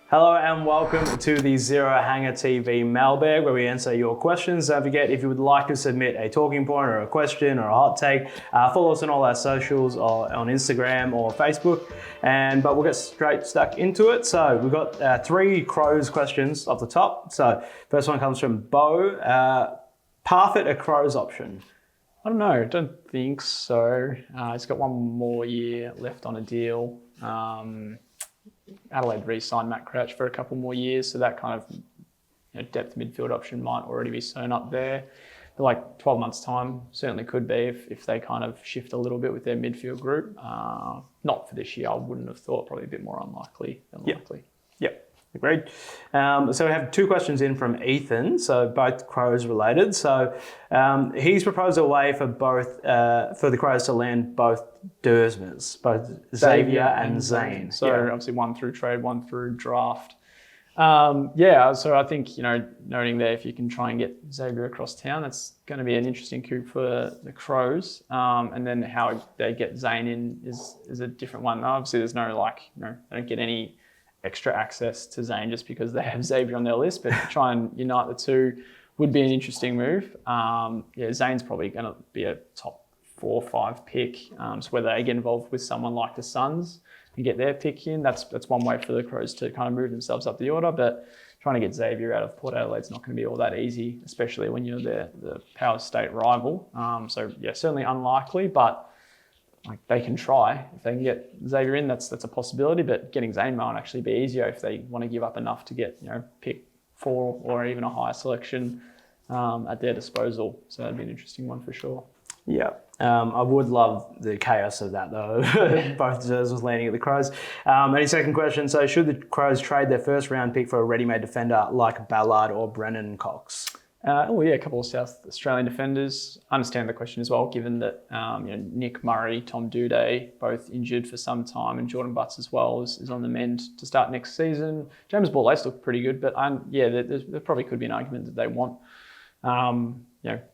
Hello and welcome to the Zero Hanger TV mailbag, where we answer your questions. Don't forget, if you would like to submit a talking point or a question or a hot take, follow us on all our socials or on Instagram or Facebook. But we'll get straight stuck into it. So we've got 3 Crows questions off the top. So first one comes from Bo. Parfitt a Crows option? I don't know. I don't think so. He's got one more year left on a deal. Adelaide re-signed Matt Crouch for a couple more years, so that kind of depth midfield option might already be sewn up there. But like 12 months' time, certainly could be if they kind of shift a little bit with their midfield group. Not for this year, I wouldn't have thought. Probably a bit more unlikely than likely. Yep. Agreed. So we have 2 questions in from Ethan, so both Crows related. So he's proposed a way for the Crows to land both Duursmas, both Xavier and Zane. So obviously one through trade, one through draft. So I think, noting there, if you can try and get Xavier across town, that's going to be an interesting coup for the Crows. And then how they get Zane in is a different one. Obviously there's no they don't get any extra access to Zane just because they have Xavier on their list, but to try and unite the two would be an interesting move. Zane's probably going to be a top 4 or 5 pick. So whether they get involved with someone like the Suns and get their pick in, that's one way for the Crows to kind of move themselves up the order. But trying to get Xavier out of Port Adelaide's not going to be all that easy, especially when you're the Power State rival. Certainly unlikely, but they can try. If they can get Xavier in, that's a possibility, but getting Zane might actually be easier if they want to give up enough to get, pick 4 or even a higher selection at their disposal. So that'd be an interesting one for sure. Yeah. I would love the chaos of that though. Both Duursmas landing at the Crows. And his second question, so should the Crows trade their first round pick for a ready-made defender like Ballard or Brennan Cox? A couple of South Australian defenders. I understand the question as well, given that Nick Murray, Tom Doedee, both injured for some time, and Jordan Butts as well is on the mend to start next season. James Borlase looked pretty good, but there probably could be an argument that they want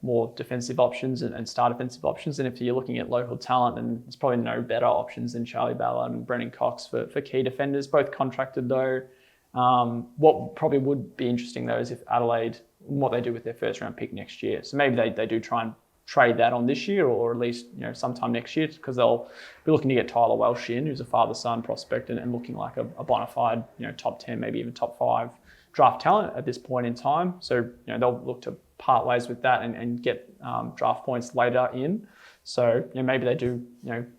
more defensive options and star defensive options. And if you're looking at local talent, then there's probably no better options than Charlie Ballard and Brennan Cox for key defenders, both contracted though. What probably would be interesting though is if Adelaide, what they do with their first round pick next year. So maybe they do try and trade that on this year or at least sometime next year, because they'll be looking to get Tyler Welsh in, who's a father-son prospect and looking like a bona fide top 10, maybe even top 5 draft talent at this point in time. So they'll look to part ways with that and get draft points later in. So maybe they do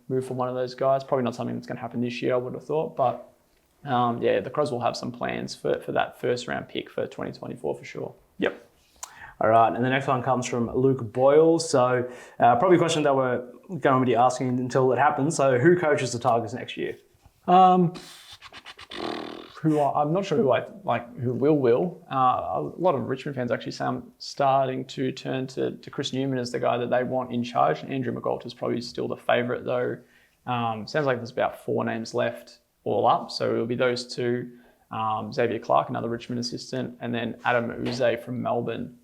move for one of those guys. Probably not something that's going to happen this year, I would have thought, but the Crows will have some plans for that first round pick for 2024 for sure. Yep. All right, and the next one comes from Luke Boyle. So probably a question that we're going to be asking until it happens. So who coaches the Tigers next year? I'm not sure who will. A lot of Richmond fans actually say I'm starting to turn to Chris Newman as the guy that they want in charge. Andrew McGould is probably still the favourite though. Sounds like there's about 4 names left all up. So it'll be those 2. Xavier Clark, another Richmond assistant, and then Adam Uze from Melbourne.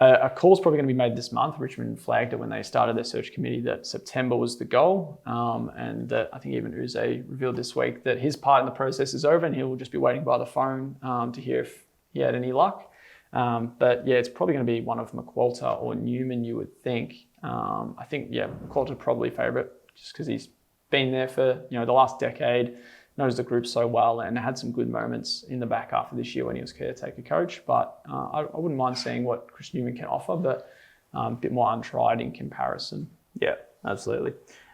A call's probably going to be made this month. Richmond flagged it when they started their search committee that September was the goal, and that I think even Uze revealed this week that his part in the process is over and he'll just be waiting by the phone to hear if he had any luck. It's probably going to be one of McQualter or Newman, you would think. I think, McQualter probably favourite just because he's been there for the last decade, knows the group so well and had some good moments in the back half of this year when he was caretaker coach. But I wouldn't mind seeing what Chris Newman can offer, but a bit more untried in comparison. Yeah, absolutely.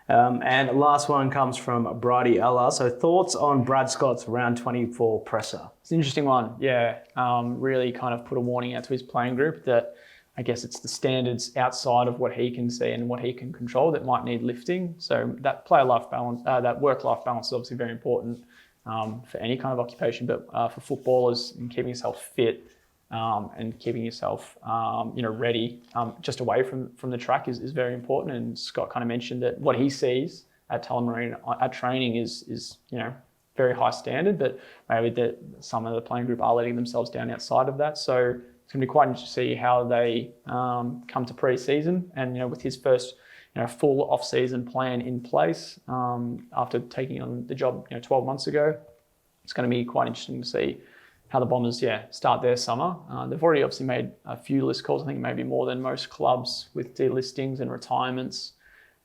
And last one comes from Bridie Ella. So thoughts on Brad Scott's round 24 presser? It's an interesting one. Really kind of put a warning out to his playing group that I guess it's the standards outside of what he can see and what he can control that might need lifting. So that work-life balance is obviously very important for any kind of occupation, but for footballers, and keeping yourself fit and keeping yourself ready just away from the track is very important. And Scott kind of mentioned that what he sees at Tullamarine at training is very high standard, but maybe some of the playing group are letting themselves down outside of that. So it's going to be quite interesting to see how they come to pre-season and, with his first full off-season plan in place after taking on the job 12 months ago. it's going to be quite interesting to see how the Bombers, start their summer. They've already obviously made a few list calls, I think maybe more than most clubs with delistings and retirements.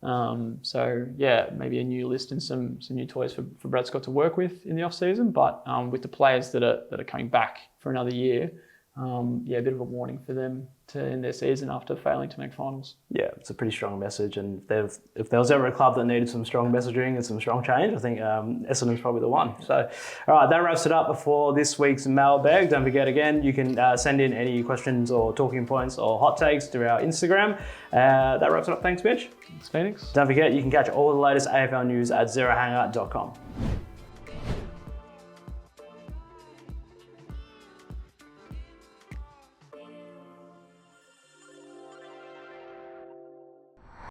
Maybe a new list and some new toys for Brad Scott to work with in the off season. But with the players that are coming back for another year, a bit of a warning for them to end their season after failing to make finals. Yeah, it's a pretty strong message, and if there was ever a club that needed some strong messaging and some strong change, I think Essendon's probably the one. So, all right, that wraps it up for this week's mailbag. Don't forget, again, you can send in any questions or talking points or hot takes through our Instagram. That wraps it up. Thanks, Mitch. Thanks, Phoenix. Don't forget, you can catch all the latest AFL news at zerohanger.com.